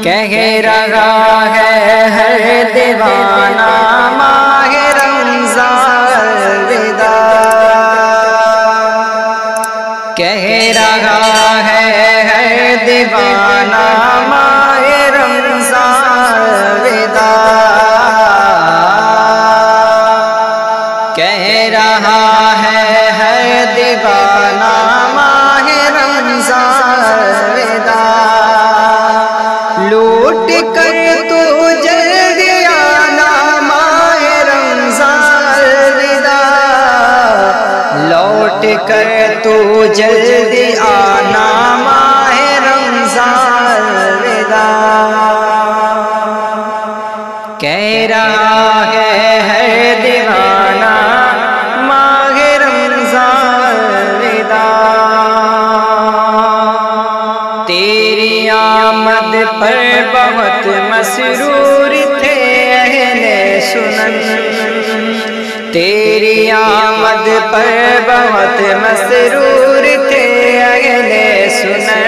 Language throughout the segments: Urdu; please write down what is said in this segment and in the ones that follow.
کہہ رہا ہے ہر دیوانہ ماہ رمضان الوداع، کہہ رہا ہے ہر دیوانہ ماہ رمضان الوداع، کہہ رہا ہے ہر دیوانہ ماہ رمضان الوداع، لوٹ کر تو جلدی آنا ماہ رمضان الوداع، لوٹ کر تو جلدی آنا ماہ رمضان الوداع، کہہ رہا ہے ہر دیوانہ ماہ رمضان الوداع، تیری آمد پر بہت مسرور تھے اہل سنن، تیری آمد پر بہت مسرور تھے اہل سنن،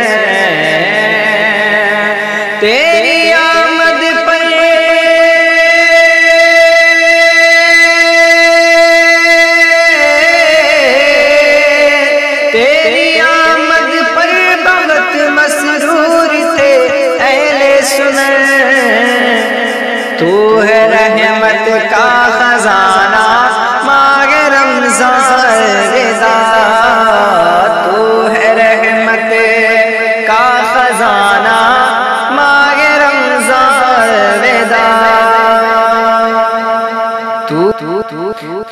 تیری آمد پر تیری آمد پر بہت مسرور تھے اہل سنن، تو ہے رحمت کا خزانہ ماہ رمضان الوداع، تو ہے رحمت کا خزانہ ماہ رمضان الوداع،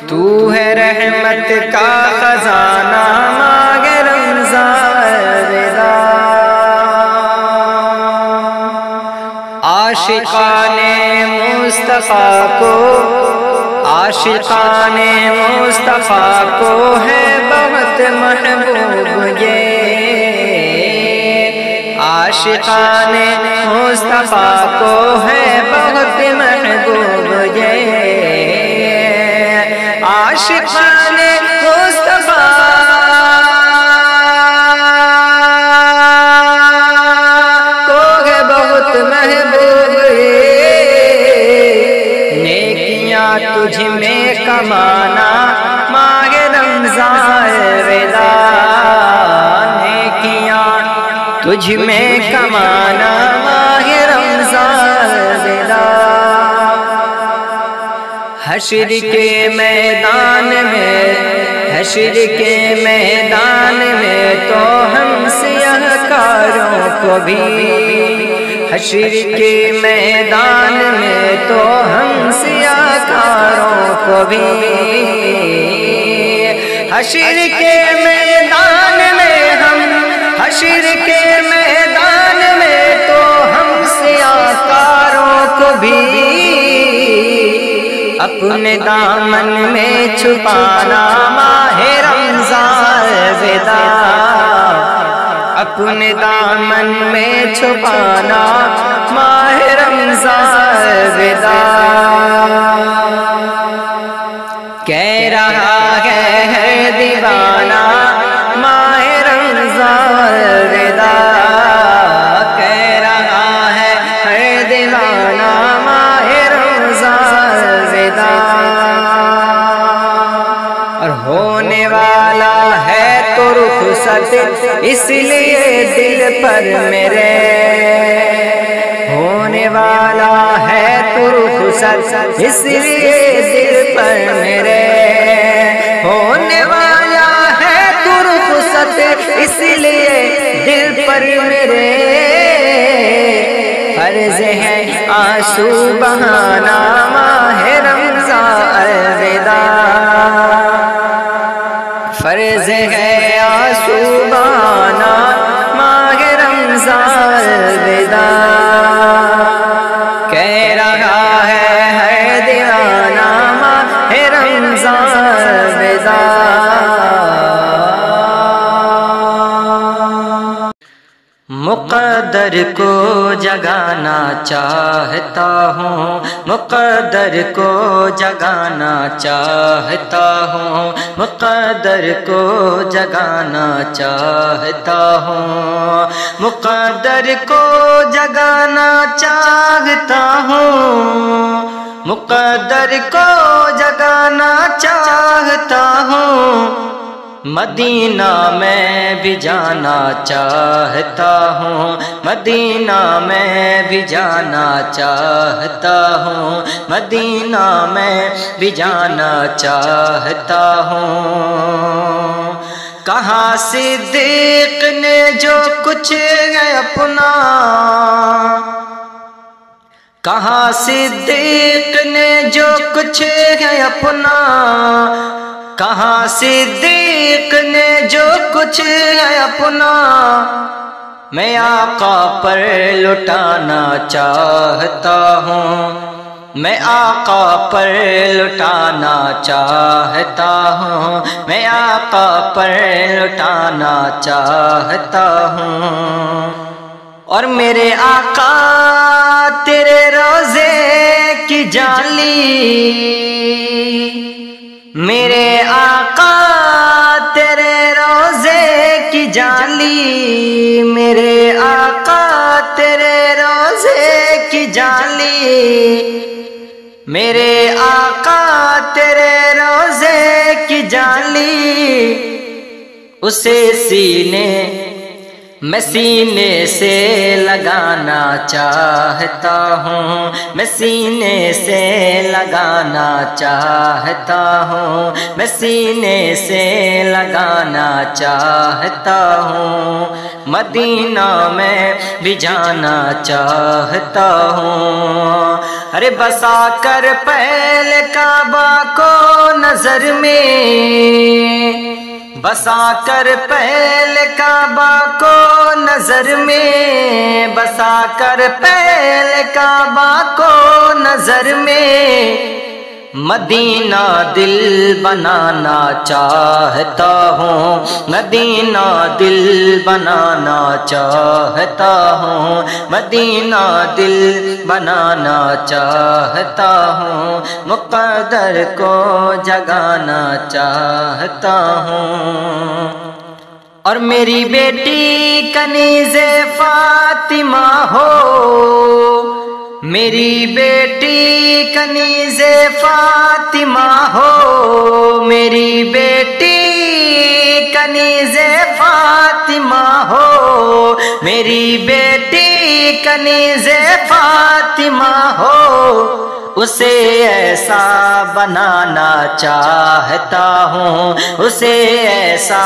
تو ہے رحمت کا خزانہ ماہ رمضان الوداع، عاشقان مصطفیٰ کو، عاشقان مصطفیٰ کو ہے بہت محبوب یہ، عاشقان مصطفیٰ کو ہے بہت محبوب یہ، عاشقان مصطفیٰ کو ہے بہت محبوب یہ، نیکیاں تجھ میں کمانا ماہ رمضان الوداع، نیکیاں تجھ میں کمانا ماہ رمضان الوداع، حشر کے میدان میں، حشر کے میدان میں تو ہم سیاہ کاروں کو بھی، حشر کے میدان میں تو ہم سیاہ کاروں کو بھی، حشر کے میدان میں ہم، حشر کے میدان میں تو ہم سیاہ کاروں کو بھی اپنے دامن میں چھپانا ماہ رمضان الوداع، اپنے دامن میں چھپانا ماہ رمضان الوداع، کہہ رہا ہے دیوانہ ماہ رمضان الوداع، کہہ رہا ہے دیوانہ ماہ رمضان الوداع، اور ہونے والا ہے تو رخصت اس لیے دل پر میرے، ہونے والا ہے تو رخصت اس لیے دل پر میرے، ہونے والا ہے تو رخصت اس لیے دل پر میرے، فرض ہے آنسو بہانا ماہ رمضان الوداع، فرض ہے آنسو بہانا ماہ رمضان الوداع، کہہ رہا ہے ہر دیوانہ ماہ رمضان الوداع، مقدر کو جگانا چاہتا ہوں، مقدر کو جگانا چاہتا ہوں، مقدر کو جگانا چاہتا ہوں، مقدر کو جگانا چاہتا ہوں، مقدر کو جگانا چاہتا ہوں، مدینہ میں بھی جانا چاہتا ہوں، مدینہ میں بھی جانا چاہتا ہوں، مدینہ میں بھی جانا چاہتا ہوں۔ کہاں صدیق نے جو کچھ ہے اپنا، کہاں صدیق نے جو کچھ ہے اپنا، کہاں صدیق نے جو کچھ ہے اپنا، میں آقا پر لٹانا چاہتا ہوں، میں آقا پر لٹانا چاہتا ہوں، میں آقا پر لٹانا چاہتا ہوں۔ اور میرے آقا تیرے روزے کی جالی، میرے آقا تیرے روزے کی جالی، میرے آقا تیرے روزے کی جالی، میرے آقا تیرے روزے کی جالی، اسے سینے میں سینے سے لگانا چاہتا ہوں، میں سینے سے لگانا چاہتا ہوں، میں سینے سے لگانا چاہتا ہوں، مدینہ میں بھی جانا چاہتا ہوں۔ ارے بسا کر پہلے کعبہ کو نظر میں، بسا کر پہلے کعبہ کو نظر میں، بسا کر پہلے کعبہ کو نظر میں، مدینہ دل بنانا چاہتا ہوں، مدینہ دل بنانا چاہتا ہوں، مدینہ دل بنانا چاہتا ہوں، مقدر کو جگانا چاہتا ہوں۔ اور میری بیٹی کنیز فاطمہ ہو، میری بیٹی کنیز فاطمہ ہو، میری بیٹی کنیز فاطمہ ہو، میری بیٹی کنیز فاطمہ ہو، اسے ایسا بنانا چاہتا ہوں، اسے ایسا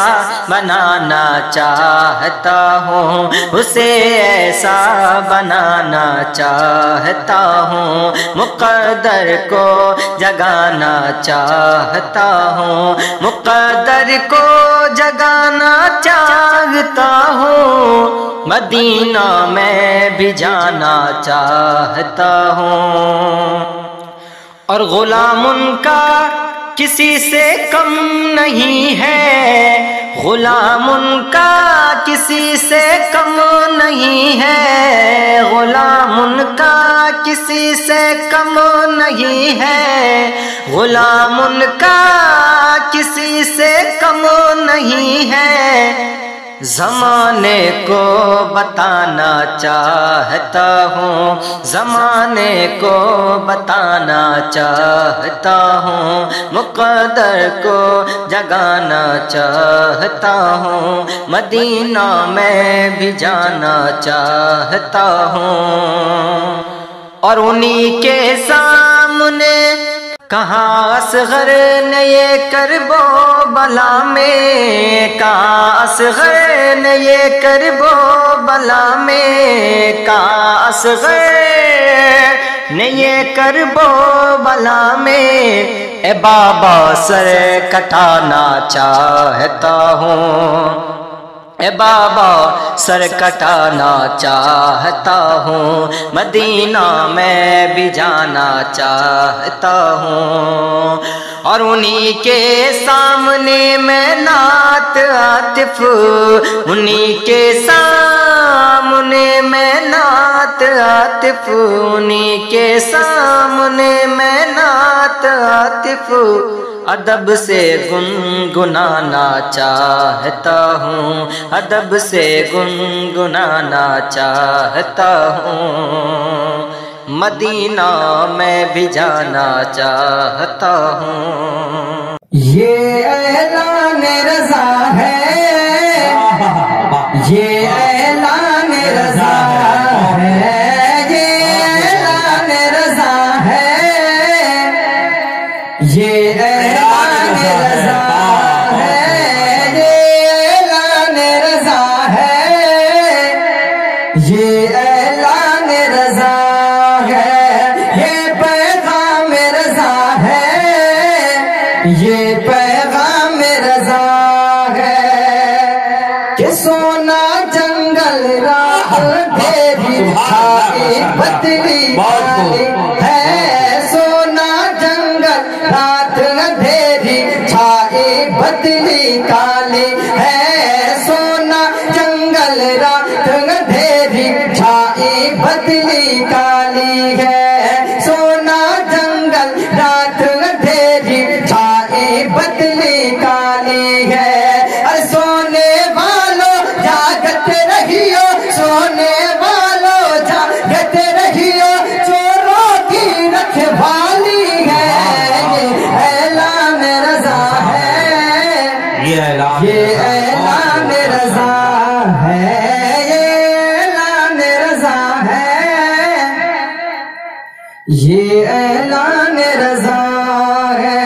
بنانا چاہتا ہوں، اسے ایسا بنانا چاہتا ہوں، مقدر کو جگانا چاہتا ہوں، مقدر کو جگانا چاہتا ہوں، مدینہ میں بھی جانا چاہتا ہوں۔ اور غلام ان کا کسی سے کم نہیں ہے، غلام ان کا کسی سے کم نہیں ہے، غلام ان کا کسی سے کم نہیں ہے، غلام ان کا کسی سے کم نہیں ہے، زمانے کو بتانا چاہتا ہوں، زمانے کو بتانا چاہتا ہوں، مقدر کو جگانا چاہتا ہوں، مدینہ میں بھی جانا چاہتا ہوں۔ اور انہی کے سامنے کہاں اصغر نے یہ کرب و بلا میں، کہاں اصغر نے یہ کرب و بلا میں، کہاں اصغر نے یہ کرب و بلا میں، اے بابا سر کٹانا چاہتا ہوں، اے بابا سر کٹانا چاہتا ہوں، مدینہ میں بھی جانا چاہتا ہوں۔ اور انہی کے سامنے میں نعت عاطف، انہی کے سامنے نعت عاطف انہی کے سامنے میں نعت عاطف ادب سے گنگنانا چاہتا ہوں، ادب سے گنگنانا چاہتا ہوں، مدینہ میں بھی جانا چاہتا ہوں۔ یہ اعلان رضا ہے، یہ اعلان رضا ہے، یہ اعلان رضا ہے، یہ اعلان رضا ہے، یہ اعلان رضا ہے، یہ اعلان رضا ہے، یہ پیغام رضا ہے، یہ پیغام رضا ہے کہ سونا جنگل راہ تیری کھائی پتلی ہے، سونا جنگل رات اندھیری چھائی پتلی کالی ہے، سونا جنگل رات اندھیری چھائی پتلی کالی ہے، سونا جنگل رات اندھیری چھائی پتلی کالی ہے، ارے سونے والوں جاگت رہیو، سونے والوں جاگت رہیو، چوروں کی رکھوالی ہے، یہ اعلان رضا ہے، یہ اعلان رضا ہے، یہ اعلان رضا ہے، یہ اعلان رضا ہے۔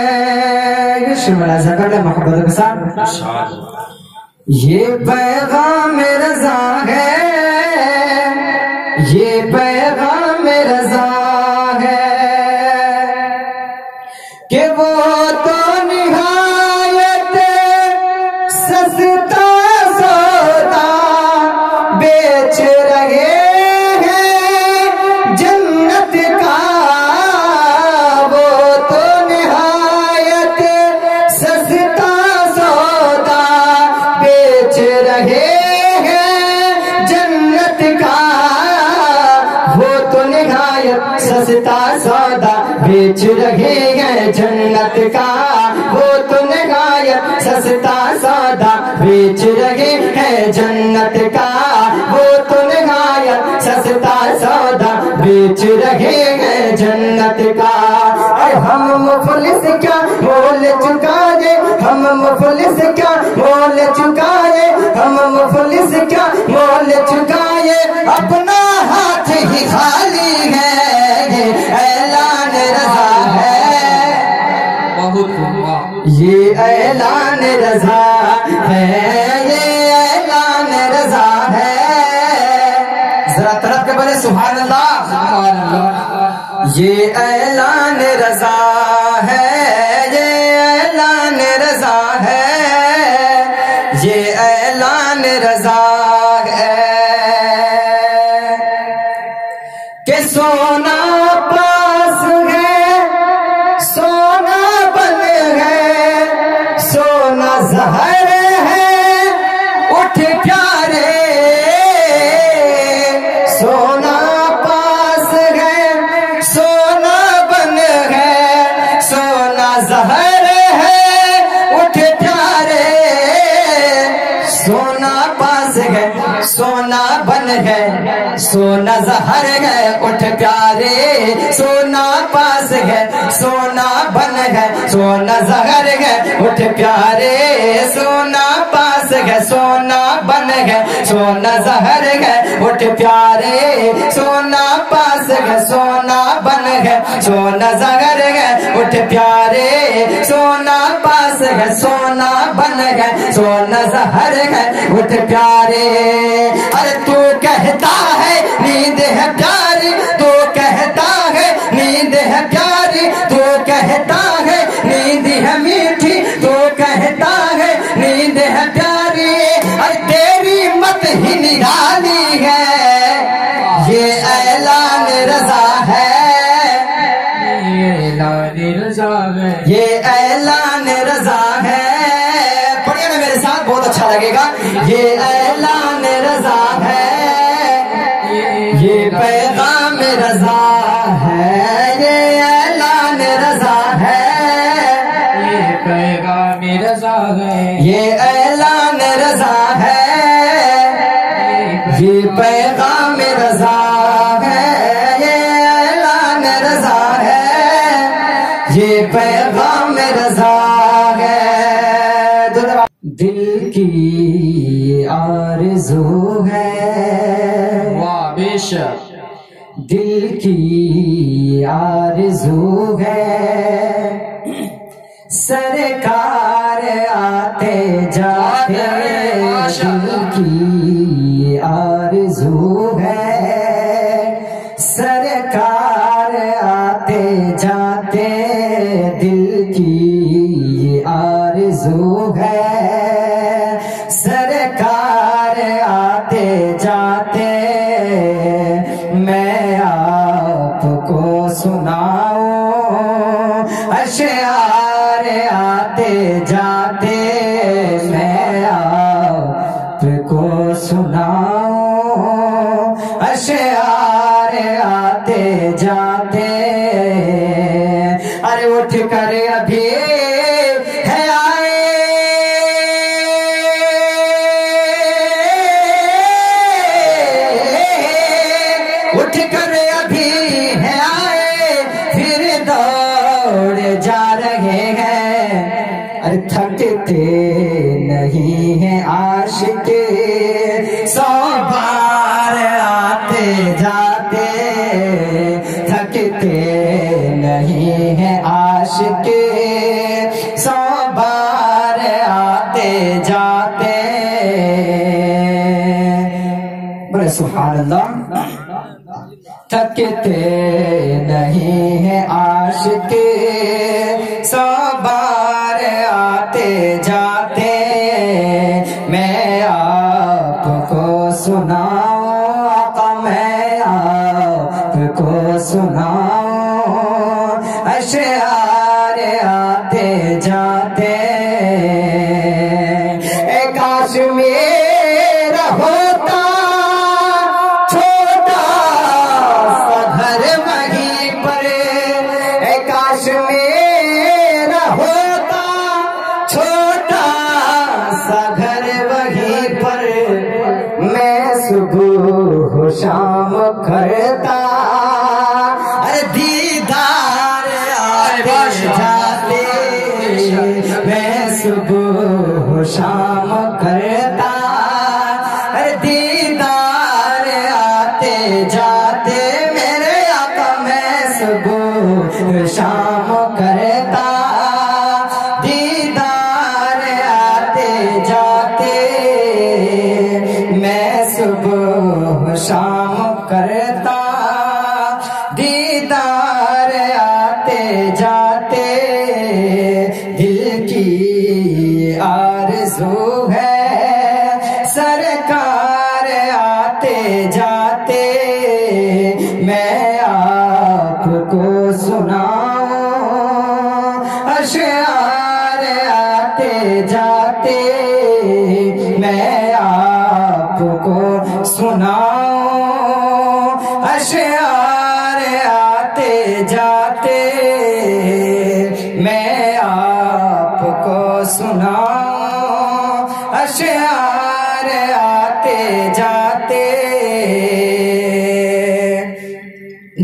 ملازہ کرنا محبت کے ساتھ، یہ پیغام رضا ہے، یہ پیغام رضا ہے کہ وہ تو نہایت سستا سودا بیچ رہے ہیں جنت کا، وہ تو نہایت سستا سودا بیچ رہے ہیں جنت کا، وہ تو نہایت سستا سودا بیچ رہے ہیں جنت کا، وہ تو نہایت سستا سودا بیچ رہے ہیں جنت کا، وہ تو نہایت سستا سودا بیچ رہے ہیں جنت کا، اور ہم مفلس کیا مول چکائے، ہم مفلس کیا مول چکائے، ہم مفلس کیا مول چکائے، اپنا ہاتھ ہی خالی ہے، یہ اعلان رضا ہے، یہ اعلان رضا ہے، یہ اعلان رضا ہے، ذرا طرف کے بولے سبحان اللہ، سبحان اللہ، یہ اعلان رضا ہے، یہ اعلان رضا ہے، یہ اعلان رضا ہے کہ سونا پاس ہے، سونا بن ہے، سونا زہر ہے، اٹھ پیارے، سونا پاس ہے، سونا بن ہے، سونا زہر ہے، اٹھ پیارے، سونا پاس ہے، سونا بن ہے، سونا زہر ہے، اٹھ پیارے، سونا پاس ہے، سونا بن ہے، سونا زہر ہے، اٹھ پیارے، سونا پاس ہے، سونا بن ہے، سونا زہر ہے، اٹھ پیارے، سونا پاس ہے، سونا بن ہے، سونا زہر ہے، اٹھ پیارے، سونا پاس ہے، سونا بن ہے، سونا زہر ہے، اٹھ پیارے، ارے تو کہتا ہے نیند ہے پیاری، تو کہتا ہے نیند ہے پیاری، تو کہتا ہے نیند ہے میٹھی، تو کہتا ہے نیند ہے پیاری، اور تیری مت ہی نرالی ہے، یہ اعلان رضا ہے، یہ اعلان رضا ہے، یہ اعلان رضا ہے، پڑھیے نا میرے ساتھ بہت اچھا لگے گا، یہ اعلان رضا ہے، یہ پیغام رضا ہے، یہ اعلان رضا ہے، یہ پیغام رضا ہے۔ دل کی آرزو ہے، واہ بے شک، دل کی آرزو ہے، سرکار آتے جاتے، دل کی آرزو ہے، سرکار آتے جاتے، دل کی آرزو ہے، سرکار آتے جاتے، میں آپ کو سناؤں اشعار آتے جاتے، میں آپ کو سناؤں اشعار آتے جاتے، ارے اٹھ کر ابھی ہے آئے، اٹھ کر ابھی ہے آئے، پھر دوڑ جا رہے ہیں، ارے تھکتے نہیں ہیں عاشق، 100 بار آتے جاتے، تھکتے نہیں ہیں عاشق، 100 بار آتے جاتے، بڑے سبحان اللہ۔ تھکتے نہیں ہیں عاشق، 100 بار آتے جاتے، میں آپ کو سناؤں آقا، میں آپ کو سناؤں اشعار آتے جاتے، اے کاش میرا ہوتا چھوٹا سا گھر وہیں پر، اے کاش میرا ہوتا چھوٹا سا گھر وہیں پر، میں صبح و شام کرتا، ارے دیدار آتے جاتے، میں صبح و شام کرتا، ارے دیدار آتے جاتے، میرے آقا میں صبح شام کرتا، دیدار آتے جاتے، میں صبح شام کرتا، دیدار آتے جاتے، دل کی آرزو ہے، سرکار آتے جاتے، میں آپ کو سناؤں اشعار آتے جاتے، میں آپ کو سناؤں اشعار آتے جاتے، میں آپ کو سناؤں اشعار آتے جاتے،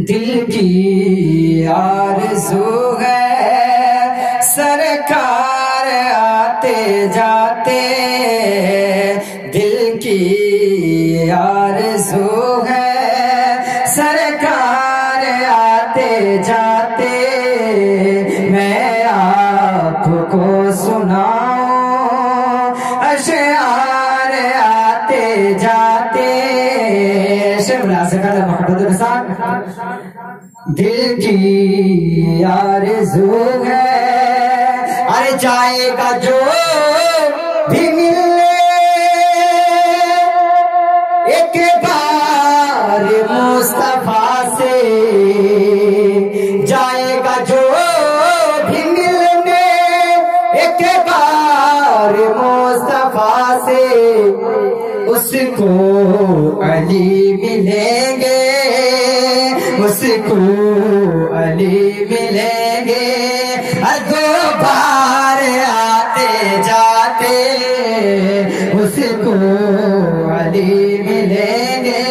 دل کی آرزو ہے، سرکار آتے جاتے، دل کی آرزو ہے، سرکار آتے جاتے، میں آپ کو سناؤں اشعار آتے جاتے، شملہ سے قدر محمد رسان، دل کی آرزو ہے، ارے جائے گا جو بھی ملنے ایک بار مصطفیٰ سے، جائے گا جو بھی ملنے ایک بار مصطفیٰ سے، اس کو علی ملیں گے، اس کو علی ملیں گے، دو بار آتے جاتے، اس کو علی ملیں گے،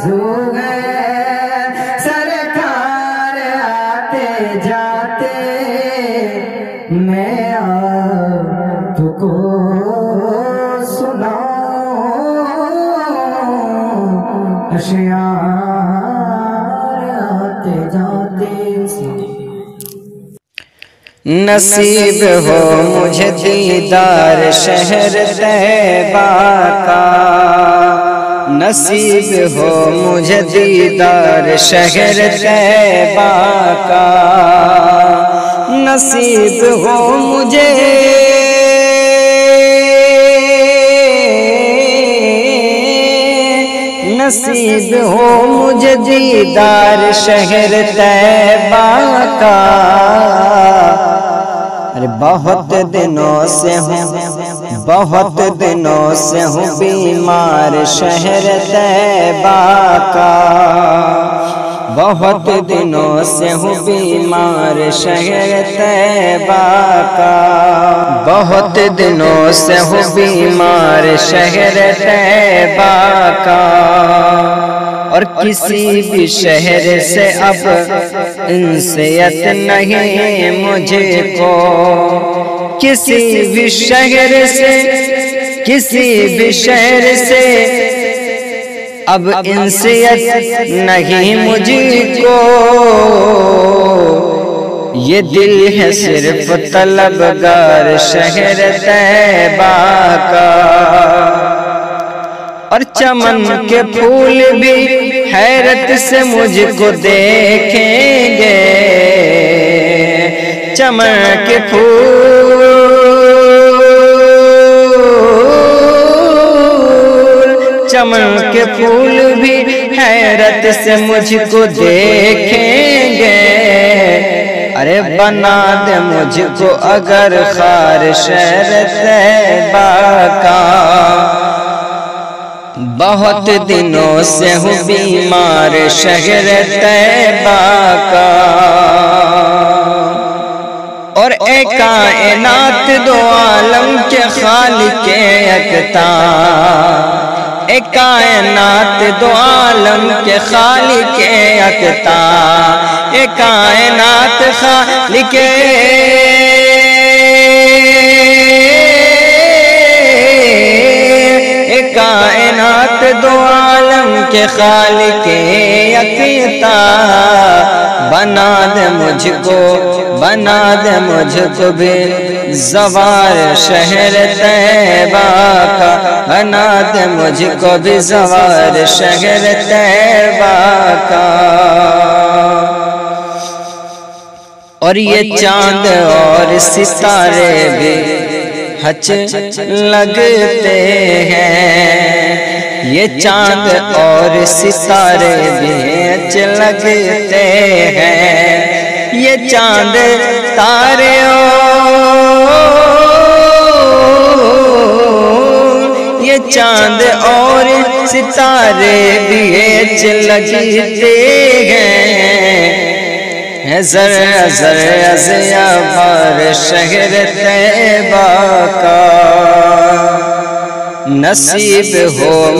آرزو ہے سرکار آتے جاتے میں آپ کو سناؤں اشعار آتے جاتے نصیب ہو مجھے دیدار شہر طیبہ کا نصیب ہو مجھے دیدار شہر طیبہ کا نصیب ہو مجھے نصیب ہو مجھے دیدار شہر طیبہ کا ارے بہت دنوں سے ہوں بیمار شہر طیبہ کا بہت دنوں سے ہوں بیمار شہر طیبہ کا بہت دنوں سے ہوں بیمار شہر طیبہ کا اور کسی بھی شہر سے اب انسیت نہیں مجھے کو کسی بھی شہر سے اب انسیت نہیں مجھے کو یہ دل ہے صرف طلبگار شہر طیبہ کا اور چمن کے پھول بھی حیرت سے مجھ کو دیکھیں گے چمن کے پھول بھی حیرت سے مجھ کو دیکھیں گے ارے بنا دے مجھ کو اگر خار شہر طیبہ کا بہت دنوں سے ہوں بیمار شہر طیبہ کا اور اے کائنات دو عالم کے خالق یکتا اے کائنات دو عالم کے خالق یکتا اے کائنات خالق کائنات دو عالم کے خالق یکتا بنا دے مجھ کو بھی زوار شہر طیبہ کا بنا دے مجھ کو بھی زوار شہر طیبہ کا اور یہ چاند اور ستارے بھی ہچ لگتے ہیں یہ چاند اور ستارے بھی ہچ لگتے ہیں یہ چاند تارے یہ چاند اور ستارے بھی ہچ لگتے ہیں ذرا ضیا بار شہر طیبہ کا نصیب ہو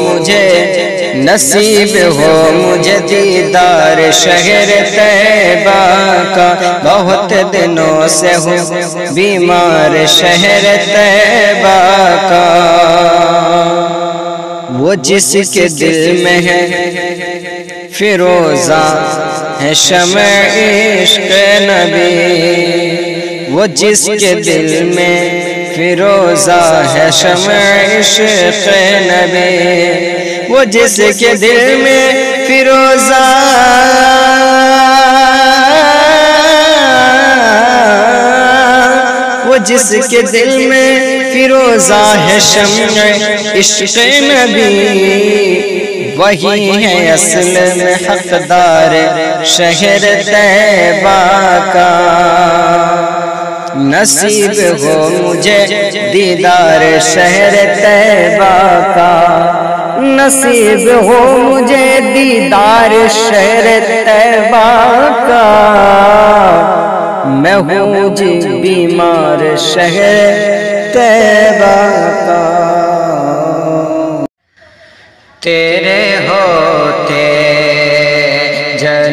مجھے دیدار شہر طیبہ کا بہت دنوں سے ہوں بیمار شہر طیبہ کا وہ جس کے دل میں ہے فیروزہ ہے شمع عشق نبی وہ جس کے دل میں فیروزہ ہے شمع عشق نبی وہ جس کے دل میں فیروزہ وہ جس کے دل میں فیروزہ ہے شمع عشق نبی وہی ہے اصل میں حقدار شہر طیبہ کا نصیب ہو مجھے دیدار شہر طیبہ کا نصیب ہو مجھے دیدار شہر طیبہ کا میں ہوں جی بیمار شہر طیبہ کا تیرے ہوتے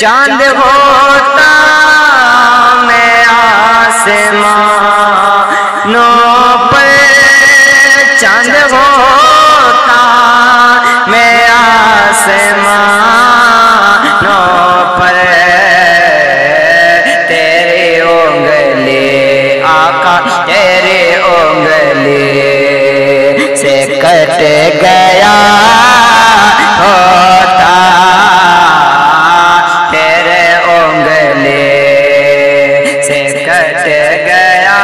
چاند ہوتا میں آسمانوں پر، چاند ہوتا میں آسمانوں پر، تیری انگلی آقا تیری انگلی سے کٹ گیا ہوتا، تیرے انگلی سے کٹ گیا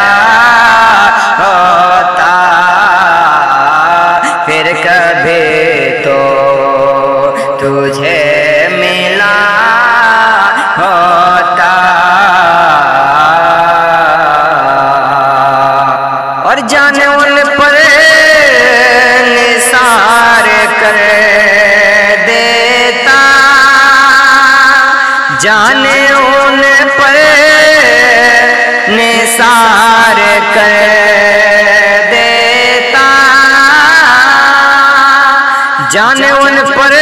ہوتا، پھر کبھی تو تجھے ملا ہوتا، اور جانے ان پر نثار کر دیتا، جانے ان پر نثار کر دیتا، جانے ان پر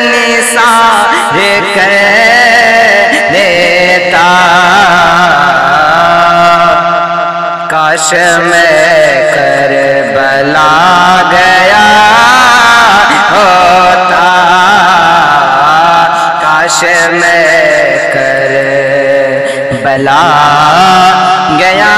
نثار کر دیتا، کاش میں کربلا گیا ہوتا، کاش میں کربلا گیا